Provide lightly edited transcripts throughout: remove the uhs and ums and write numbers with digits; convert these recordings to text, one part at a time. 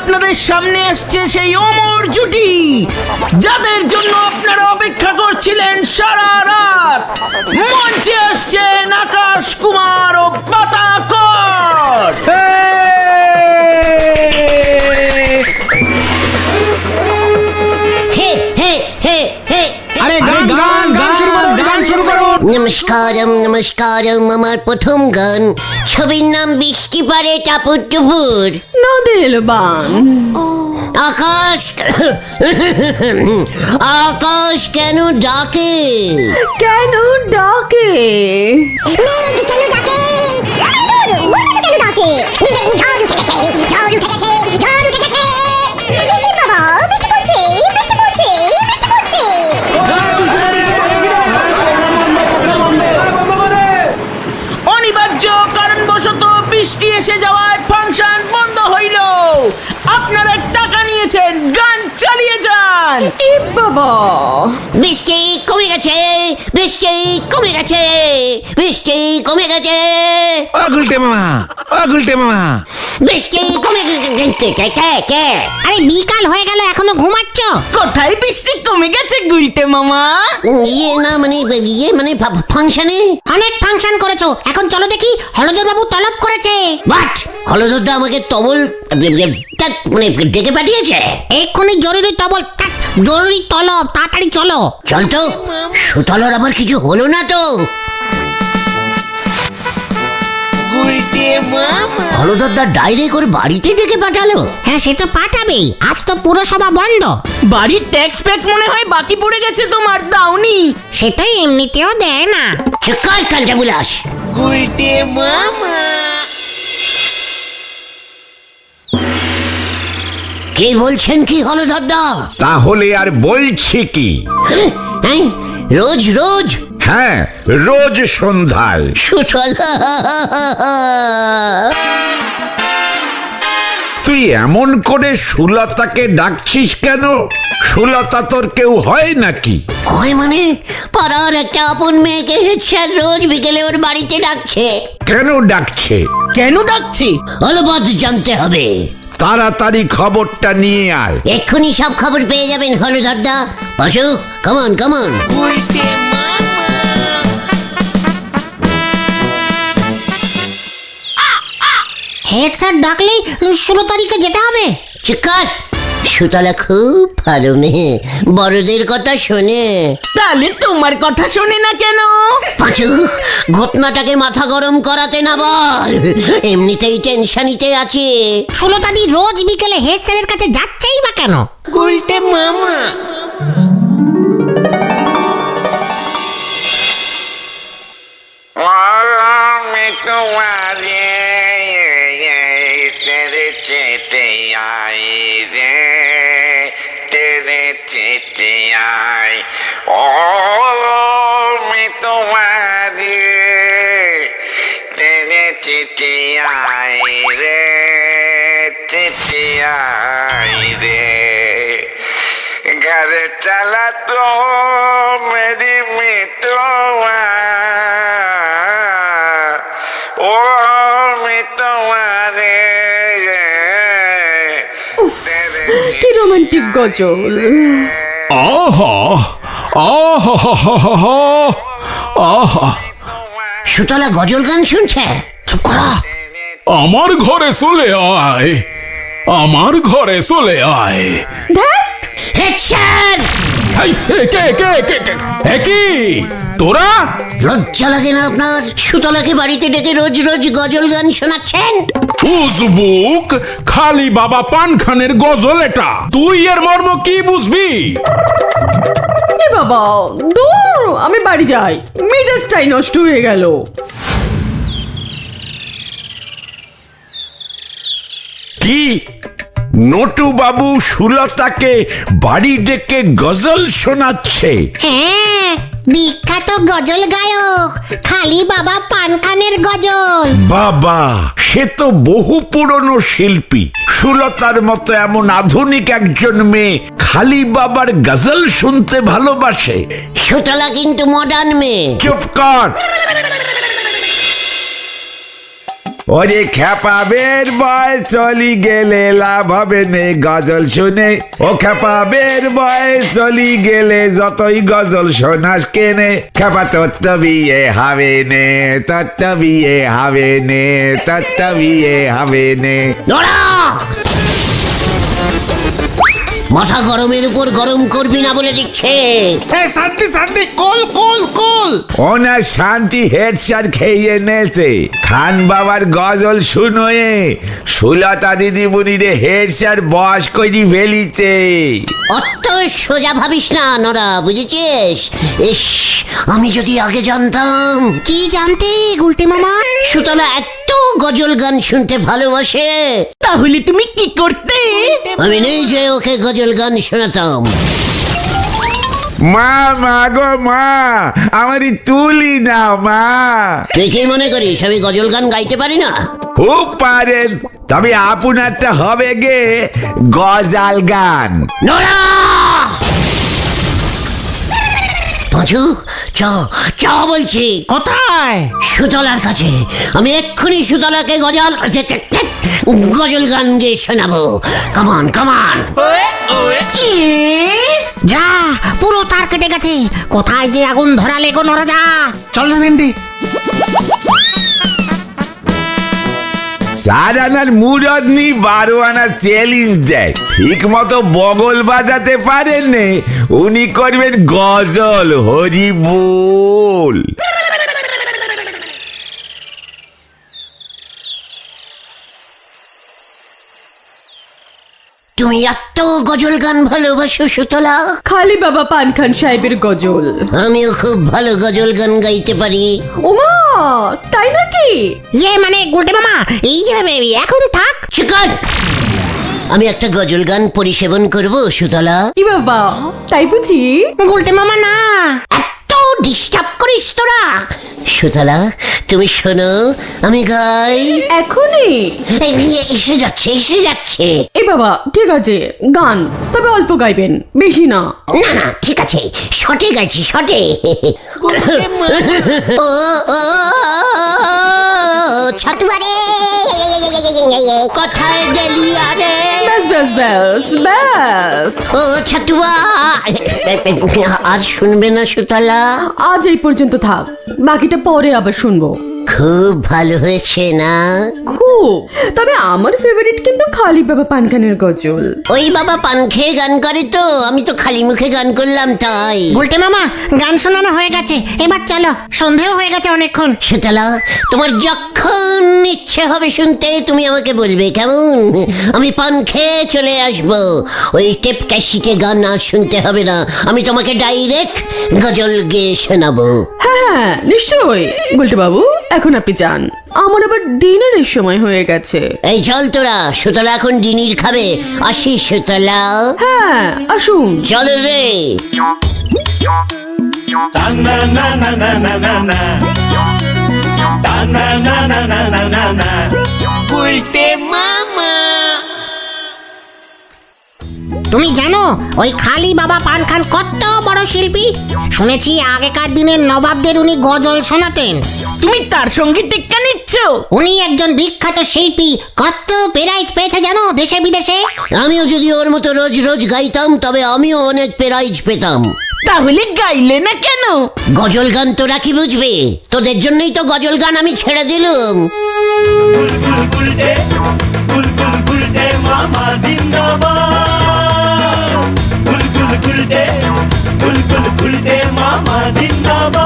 আপনাদের সামনে আসছে সেই অমর জুটি, যাদের জন্য আপনারা অপেক্ষা করছিলেন সারা রাত। মঞ্চে আসছেন আকাশ কুমার ও পাতাকর। আরে গান শুরু করো। নমস্কারম আমার প্রথম গান। ছবির নাম বৃষ্টি পারে টাপুর টুপুর। নদেলবান আকাশ আকাশ কেন ডাকে? কেন ডাকে? অনিবার্য কারণবশত বৃষ্টি এসে যাওয়ায় ফাংশন বন্ধ হইল। আপনারা টাকা নিয়েছেন, গান চালিয়ে যান। এ বাবা, বৃষ্টি কমে গেছে, বৃষ্টি কমে গেছে, বৃষ্টি কমে গেছে, গুলটে মামা বৃষ্টি কমে গেছে। কে? আরে বিকাল হয়ে গেল এখনো ঘুমাচ্ছ? কোথায় বৃষ্টি কমে গেছে গুলটে মামা? ফাংশনে অনেক ফাংশন করেছো, এখন চলো দেখি হলদর বাবু তলব করেছে। বাট হলদরদা আমাকে তবল ডেকে পাঠিয়েছে। এক্ষুনি জরুরি জরুরি তলব, তাড়াতাড়ি চলো। চল তো, সুতলর আবার কিছু হলো না তো? হলদরদা ডাইরেক্ট ওর বাড়িতে ডেকে পাঠালো? হ্যাঁ, সে তো পাঠাবেই, আজ তো পুরসভা বন্ধ। বাড়ির ট্যাক্স ফ্যাক্স মনে হয় বাকি পড়ে গেছে তোমার, দাওনি? সেটা এমনিতেও দেয় না। কার কালটা বুলাস। কি বলছেন কি হলদরদা? তাহলে আর বলছি কি? রোজ রোজ? হ্যাঁ, রোজ সন্ধ্যায়। সুতলা, তুই এমন করে সুলতাকে ডাকছিস কেন? সুলতা তোর কেউ হয় নাকি? হয় মানে? পাড়ার একটা আপন মেয়েকে হেড স্যার রোজ বিকেলে ওর বাড়িতে ডাকছে। কেন ডাকছে? কেন ডাকছি? অলবাদ জানতে হবে। তাড়াতাড়ি খবরটা নিয়ে আয়। এক্ষুনি সব খবর পেয়ে যাবেন হলদরদা। বাসু, কামান কামান। হেড স্যার ডাকলেই 16 তারিখে যেতে হবে। চিকার, সুতলা খুব ভালো মেয়ে, বড়দের কথা শোনে। তাহলে তোমার কথা শোনে না কেন? পাঁচু, ঘটনাটাকে মাথা গরম করাতে না বল, এমনিতেই টেনশনিতে আছে। 16 তারিখ রোজ বিকেলে হেড স্যারের কাছে যাচ্ছেই বা কেন? গুলটে মামা। घर चला तो मेरी मितवा ओ मितवारे কি রোমান্টিক গজল। আহা আহা আহা, সুতলা গজল গান শুনছে? চুপ করা। আমার ঘরে চলে আয়, আমার ঘরে চলে আয়। Head sir! কি তোরা? লজ্জা লাগে না আপনার? সুতলাকে বাড়িতে ডেকে রোজ রোজ গজল গান শোনাচ্ছেন? উজবুক, খালি বাবা পান খানের গজল এটা। তুই এর মর্ম কি বুঝবি? এ বাবা, দূর, আমি বাড়ি যাই, মেজাজটাই নষ্ট হয়ে গেল। কি নটু বাবু সুলতাকে বাড়ি ডেকে গজল শোনাচ্ছে? হ্যাঁ, বিখ্যাত গজল গায়ক খালি বাবা পানখানের গজল। বাবা, সে তো বহু পুরনো শিল্পী। সুলতার মতো এমন আধুনিক একজন মেয়ে খালি বাবার গজল শুনতে ভালোবাসে? সুতলা কিন্তু মডার্ন মেয়ে। চুপ কর। ওরে খেপাবের বয়স চলি গেলে লাভ হবে নে গজল শুনে, ও খেপাবের বয়স চলি গেলে যতই গজল শোনাস কেনে, খেপা তোর তো বিয়ে হবে নে, তোর তো বিয়ে হবে নে, তোর তো বিয়ে হবে নে। নোরা! মাথা গরমের উপর গরম করবি না বলে দিচ্ছে। শান্তি শান্তি, কোল কোল কোল। ওনার শান্তি হেড স্যার খেয়ে নেছে, খান বাবার গজল শুনোয়ে সুলতা দিদিমণিরে হেড স্যার বস করি ফেলিছে। অত সোজা ভাবিস না নোরা, বুঝেছিস? ইস, আমি যদি আগে জানতাম। কি জানতে গুলটে মামা? সুতলা এত গজল গান শুনতে ভালোবাসে, তাহলে তুমি কি করতে? আমি নিজে ওকে গজল গান শোনাতাম। মা মা গো মা, আমারই তুলি না মা। তুই কি মনে করিস আমি গজল গান গাইতে পারি না? খুব পারেন, তবে আপনারটা হবে গে গজাল গান। নোরা! পাঁচু, চ চ বলছি। কোথায়? সুতলার কাছে। আমি এক্ষুনি সুতলাকে গজল গান গিয়ে শোনাবো। কামান কামান। যা, পুরো তার কেটে গেছে। কোথায় যে আগুন ধরালে গো নরা, যা। চল রে ভেন্ডি। 4 আনার মুরদ নি 12 আনা চ্যালেঞ্জ দেয়, ঠিক মতো বগল বাজাতে পারেন নে, উনি করবেন গজল হরি বল। তুমি এত গজল গান ভালোবাসো সুতলা? খালি বাবা পান খান সাহেবের গজল। আমিও খুব ভালো গজল গান গাইতে পারি। ওমা, তাই নাকি? ইয়ে মানে গুলটে মামা, এই যে এখন থাক। চিকন, আমি একটা গজল গান পরিবেশন করব সুতলা। কি বাবা, তাই বুঝি? গুলটে মামা না। এত ডিস্টার্ব করিস তোরা। সুতলা, তুমি শোনো, আমি গাই। এখনই? এই নিয়ে এসে যাচ্ছে এসে যাচ্ছে। এ বাবা, ঠিক আছে গান, তবে অল্প গাইবেন, বেশি না। না না, ঠিক আছে, শটে গাইছি শটে। ও ও ছাতুয়ারে, কোথায় গেলি আরে? ব্যাস ব্যাস ব্যাস ব্যাস। ও ছাতুয়া, আর শুনবে না সুতলা? আজ এই পর্যন্ত থাক, বাকিটা পরে আবার শুনবো। খুব ভালো হয়েছে না? খুব। তবে আমার ফেভারিট কিন্তু খালি বাবা পানখানের গজল। ওই বাবা পান খেয়ে গান করে তো, আমি তো খালি মুখে গান করলাম তাই। গুলটে মামা, গান শোনানো হয়ে গেছে, এবার চলো, সন্ধেও হয়ে গেছে অনেকক্ষণ। সুতলা, তোমার যখন ইচ্ছে হবে শুনতে তুমি আমাকে বলবে, কেমন? আমি পান খেয়ে চলে আসবো। ওই টেপ ক্যাসেটে গান আর শুনতে হবে না, আমি তোমাকে ডাইরেক্ট গজল গেয়ে শোনাবো। হ্যাঁ নিশ্চয়ই। বলতে বাবু, এখন আপনি যান, আমার আবার ডিনারের সময় হয়ে গেছে। এই চল তোরা, সুতলা এখন ডিনির খাবে। আসি সুতলা। হ্যাঁ আসুন। চল রে। তুমি জানো ওই খালি বাবা পান খান কত বড় শিল্পী? শুনেছি আগেকার দিনের নবাবদের উনি গজল শোনাতেন। তুমি তার সঙ্গে টেক্কা নিচ্ছ? উনি একজন বিখ্যাত শিল্পী, কত প্রাইজ পেয়েছে জানো দেশে বিদেশে। আমিও যদি ওর মতো রোজ রোজ গাইতাম, তবে আমিও অনেক প্রাইজ পেতাম। তাহলে গাইলে না কেন? গজল গান তোরা কি বুঝবে? তোদের জন্যই তো গজল গান আমি ছেড়ে দিলুম।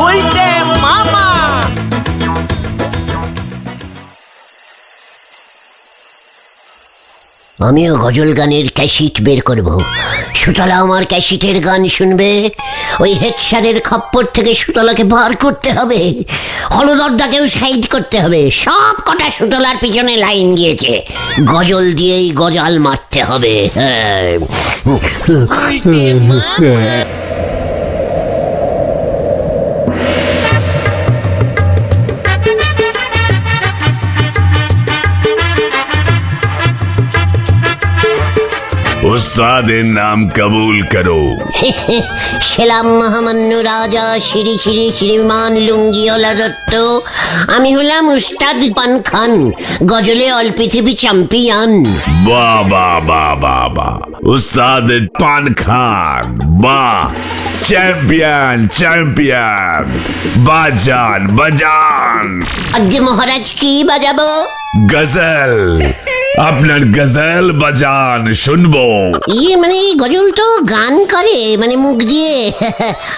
বলতে মামা। আমিও গজল গানের ক্যাসেট বের করব। সুতলা আমার ক্যাসেটের গান শুনবে। ওই হেড স্যারের খপ্পর থেকে সুতলাকে বার করতে হবে, হলদরদাকেও সাইড করতে হবে। সব কটা সুতলার পিছনে লাইন দিয়েছে, গজল দিয়েই গজাল মারতে হবে। হ্যাঁ। उस्ताद नाम कबूल करो। সেলাম মহামান্য রাজা শ্রী শ্রী শ্রীমান লুঙ্গিওয়ালা দত্ত। আমি হলাম উস্তাদ পান খান, গজলে অল পৃথিবী চ্যাম্পিয়ন। वाह वाह वाह वाह वाह, उस्ताद पान खान, वाह, चैंपियन चैंपियन, बाजान बाजान। আজকে মহারাজ কি বাজাবো? गजल, আপনার গজল বাজান শুনবো। মানে গজল তো গান করে, মানে মুখ দিয়ে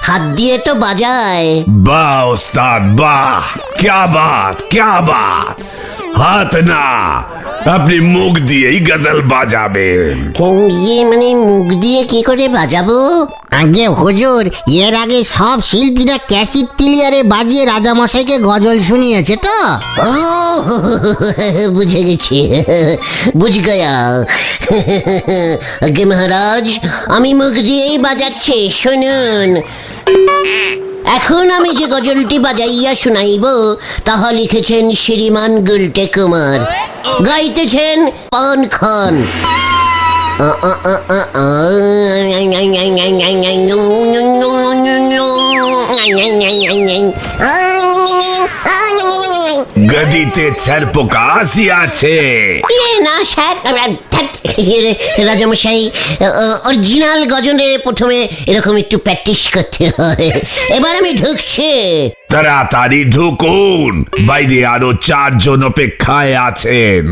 হাত দিয়ে তো বাজায়। वाह उस्ताद वाह, क्या बात क्या बात, হাত না, আপনি মুখ দিয়েই গজল বাজাবেন। মানে মুখ দিয়ে কি করে বাজাবো? আগে হুজুর, এর আগে সব শিল্পীরা ক্যাসেট প্লেয়ারে বাজিয়ে রাজামশাইকে গজল শুনিয়েছে তো। ও বুঝে গেছি, বুঝ গয়া। আগে মহারাজ, আমি মুখ দিয়েই বাজাচ্ছি, শুনুন। এখন আমি যে গজলটি বাজাইয়া শুনাইব তাহা লিখেছেন শ্রীমান গুলটে কুমার, গাইতেছেন পান খান। গদিতে ছারপোকা আসিয়াছে। না স্যার, রাজামশাই, অরিজিনাল গজলে প্রথমে এরকম একটু প্র্যাকটিস করতে হয়। এবার আমি ঢুকছি। তাড়াতাড়ি ঢুকুন, বাইরে আরো 4 জন অপেক্ষায় আছেন।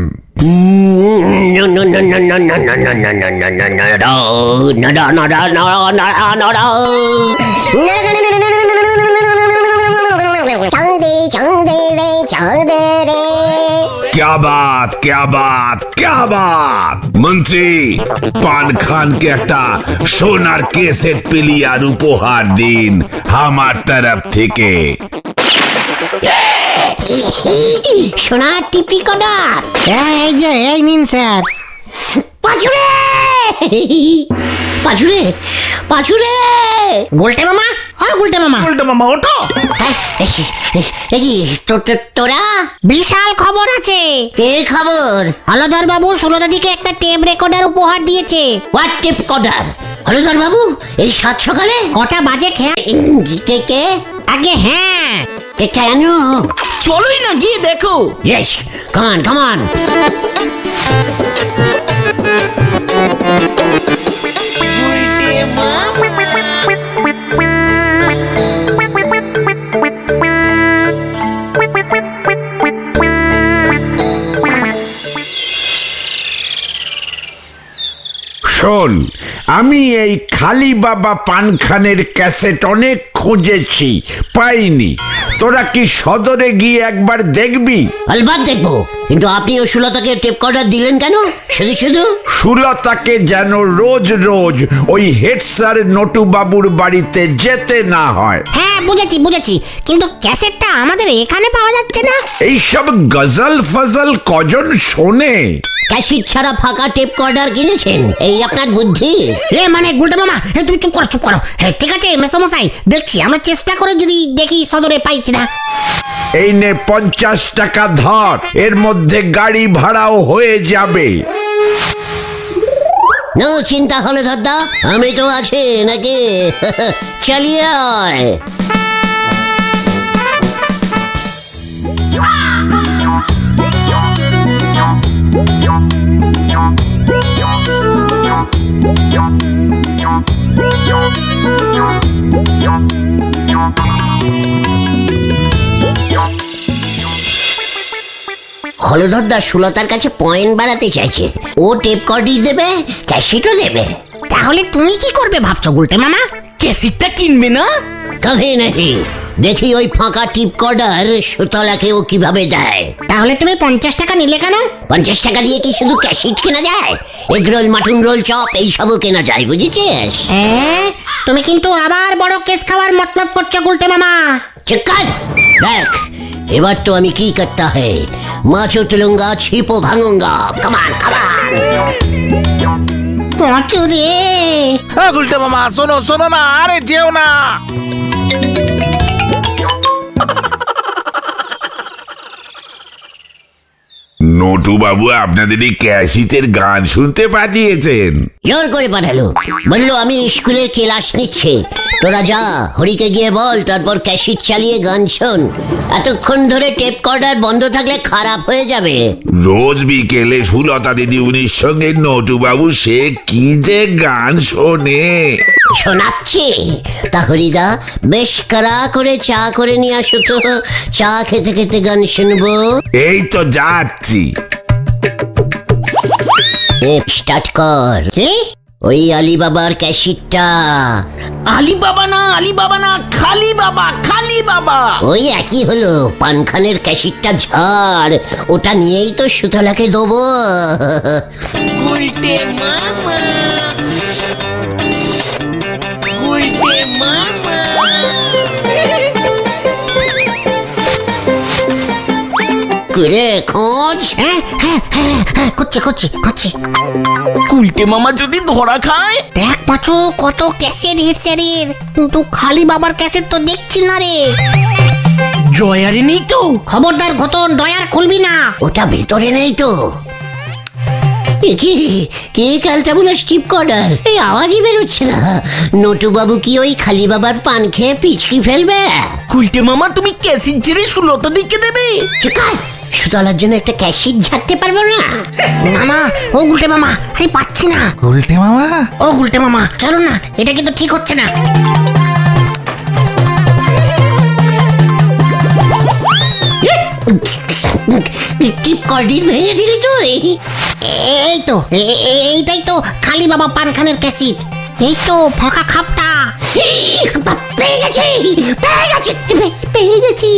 क्या बात क्या बात क्या बात, মন্ত্রী পান খানকে একটা সোনার কেসেট প্লেয়ার উপহার দিন আমার তরফ থেকে। সোনার টিপি কডার। এই যে, এই নিন স্যার। পাছুরে পাছুরে পাছুরে। গুলটে মামা, ও গুলটে মামা। উল্টো মামা ওঠো। তোরা বিশাল খবর আছে। কে খবর? হলধর বাবু সুলতাদিকে একটা টেপ রেকর্ডার উপহার দিয়েছে। হোয়াট টিপ কডার? হলধর বাবু এই সাত সকালে? কটা বাজে খেয়াল? কে? আগে হ্যাঁ। কেন? চলোই না গিয়ে দেখো। ইয়েস, কামান কামান। শোন, আমি এই খালি বাবা পান খানের ক্যাসেট অনেক খুঁজেছি, পাইনি। তোরা কি সদরে গিয়ে একবার দেখবি? আলবাত দেখবো, কিন্তু আপনি ও সুলতাকে টেপ কর্ডার দিলেন কেন? শুধু সুলতাকে যেন রোজ রোজ ওই হেড স্যার নটু বাবুর বাড়িতে যেতে না হয়। হ্যাঁ বুঝেছি বুঝেছি, কিন্তু ক্যাসেটটা আমাদের এখানে পাওয়া যাচ্ছে না। এইসব গজল ফজল কজন শোনে? ক্যাসেট ছাড়া ফাঁকা টেপ কর্ডার কিনেছেন, এই আপনার বুদ্ধি? মানে গুলটে মামা, তুই চুপ করো চুপ করো। হ্যাঁ ঠিক আছে মেসমশাই, দেখছি আমরা চেষ্টা করে যদি দেখি সদরে পাই কিনা। এই নে 50 টাকা ধর, এর মধ্যে গাড়ি ভাড়াও হয়ে যাবে। নো চিন্তা হলে দাদা, আমি তো আছি নাকি। চালিয়ে আয়। হলধরদা সুলতার কাছে পয়েন্ট বাড়াতে চাইছে। ও টেপ কর্ডি দেবে, ক্যাসেটও দেবে। তাহলে তুমি কি করবে ভাবছো গুলটে মামা? ক্যাসেটটা কিনবে না? কবে নাকি দেখি ওই ফাঁকা টিপ কর্ডার সুতলাকে ও কিভাবে দেয়। তাহলে তুমি 50 টাকা নিলে কেন? 50 টাকা দিয়ে কি শুধু ক্যাসেট কেনা যায়? এগরোল, মাটন রোল, চপ এইসবও কেনা যায়, বুঝেছিস? তুমি কিন্তু আবার বড় কেস খাওয়ার মতলব করছো গুলটে মামা। চুপ কর। দেখ এবার তো আমি কি করতে হয়, মাছও তুলুঙ্গা, ছিপও ভাঙুঙ্গা। কামান কামান। পাঁচু রে। উল্টো মামা শোনো শোনো না, আরে যেও না। নটু বাবু আপনাদের এই ক্যাসেটের গান শুনতে পাঠিয়েছেন। জোর করে পাঠালো, বললো আমি স্কুলের ক্লাস নিচ্ছে, তোরা যা হরিকে গিয়ে বল, তারপর ক্যাসেট চালিয়ে গান শোন। এতক্ষণ ধরে টেপ কর্ডার বন্ধ থাকলে খারাপ হয়ে যাবে। রোজ বিকেলে সুলতা দিদিমণির সঙ্গে নটু বাবু সে কি যে গান শোনে। শোনাচ্ছে তা হরিদা, বেশ কড়া করে চা করে নিয়ে আসো তো, চা খেতে খেতে গান শুনবো। এই তো যাচ্ছি। স্টার্ট কর। কি? ওই আলিবাবার ক্যাসেটটা। আলী বাবা না, খালি বাবা, খালি বাবা। ওই একই হলো, পানখানের ক্যাসেটটা ঝাড়, ওটা নিয়েই তো সুতলাকে দেবো। করে খোঁজ। হ্যাঁ হ্যাঁ হ্যাঁ হ্যাঁ, করছি। গুলটে মামা যদি ধরা খায়। দেখ পাঁচু, কত ক্যাসেট হেডসেটের, কিন্তু খালি বাবার ক্যাসেট তো দেখছি না রে। ড্রয়ারে নেই তো? খবরদার ঘটন, ডয়ার খুলবি না। ওটা ভেতরে নেই তো। কে ক্যালটা বলে স্টিপ কর্ডার, এই আওয়াজই বেরোচ্ছে না। নটু বাবু কি ওই খালি বাবার পান খেয়ে পিচকি ফেলবে? গুলটে মামা তুমি ক্যাসেট ছেড়ে সুলতা দিকে দেবে? ঠিক আছে, সুতলার জন্য একটা ক্যাসেট ঝাড়তে পারবো না? মামা, ও গুলটে মামা, আমি পাচ্ছি না। উল্টে মামা, ও গুলটে মামা, চলো না, এটা কিন্তু ঠিক হচ্ছে না। টিপ কর্ডির ভেঙে দিলি তুই। এই তো এইটাই তো খালি বাবা পানখানের ক্যাসেট। এই তো ফাঁকা খাপটা। পেয়ে গেছি।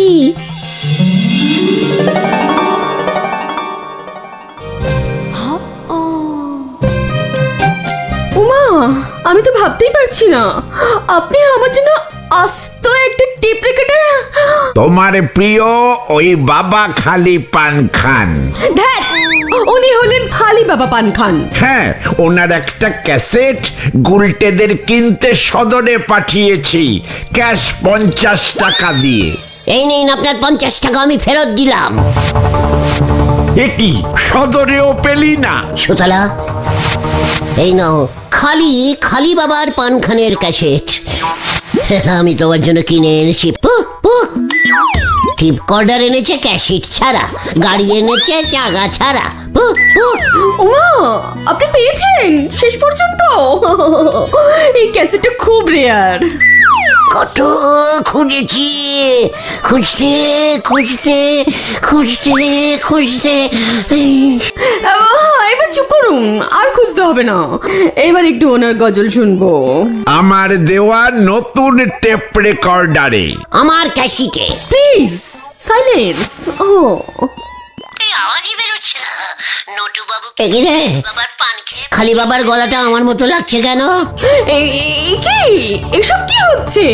উমা, আমি তো ভাবতেই পারছি না আপনি আমার জন্য আস্ত একটা টিপ রেখেটা। তোমার প্রিয় ওই বাবা খালি পান খান। ধ্যাৎ, উনি হলেন খালি বাবা পান খান। হ্যাঁ, ওনার একটা ক্যাসেট গুলটেদের কিনতে সদরে পাঠিয়েছি, ক্যাশ 50 টাকা দিয়ে। এই নিন আপনার 50 টাকা, আমি ফেরত দিলাম। একই সদরেও পেলি না? সুতলা, এই নাও খালি বাবার পানখানের ক্যাসেট। আমি তোমার জন্য কিনে এনেছি। টিপ কর্ডার এনেছে ক্যাসেট ছাড়া, গাড়ি এনেছে চাগা ছাড়া। উমা, আপনি পেয়েছেন শেষ পর্যন্ত? এই ক্যাসেটটা খুব রেয়ার। কত খুঁজেছি, খুঁজতে এবার চুপ করুন, আর খুঁজতে হবে না। এবার একটু ওনার গজল শুনবো। আমার দেওয়া নতুন টেপ রেকর্ডারে। আমার ক্যাসেটে। Please silence. ও আওয়াজই বেরোচ্ছে না। নটু বাবু বাবার পান খেয়ে খালি বাবার গলাটা আমার মতো লাগছে কেন? কি এসব কি হচ্ছে?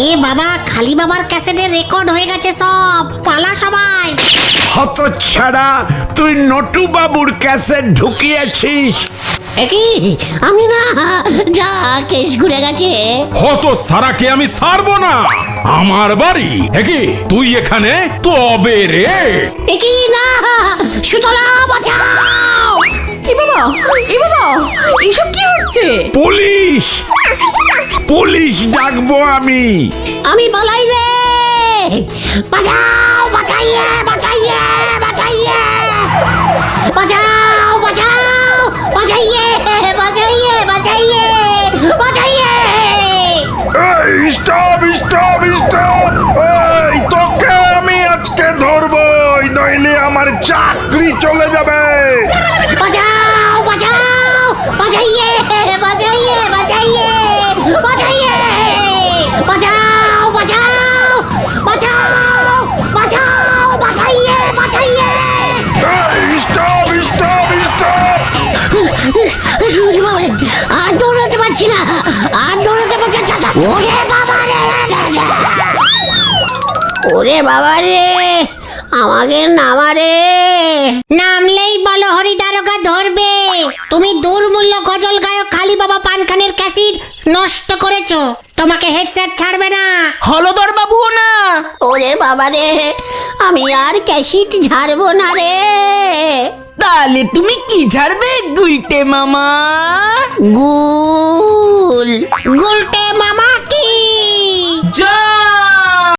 এ বাবা, খালি বাবার ক্যাসেটে রেকর্ড হয়ে গেছে সব, পালা সবাই। হতচ্ছাড়া, তুই নটু বাবুর ক্যাসেট ঢুকিয়েছিস। কি আমি না, যা কেস ঘুরে গেছে। হত সারাকে আমি ছাড়বো না, আমার বাড়ি একই তুই এখানে তবে রে। কি না, সুতলা বাঁচাও। এ বাবা, এসব কি হচ্ছে? পুলিশ ডাকবো আমি। আমি পালাই রে, বাঁচাও, বাঁচাইয়ে। বাঁচাইয়ে। স্টপ! এই তোকে আমি আজকে ধরবই, নইলে আমার চাকরি চলে যাবে। বাঁচাও, বাঁচাইয়ে। আর দৌড়াতে পারছি না, ওরে বাবা রে, আমাকে নামারে। নামলেই বলো হরি দারোগা ধরবে। তুমি দুর্মূল্য গজল গায়ক খালি বাবা পানখানের ক্যাসেট নষ্ট করেছো, তোমাকে হেডসেট ছাড়বে না। হলদর বাবুও না। ওরে বাবা রে, আমি আর ক্যাসিট ঝাড়বো না রে। তাহলে তুমি কি ঝাড়বে গুলটে মামা? গুল গুলটে মামা কি জয়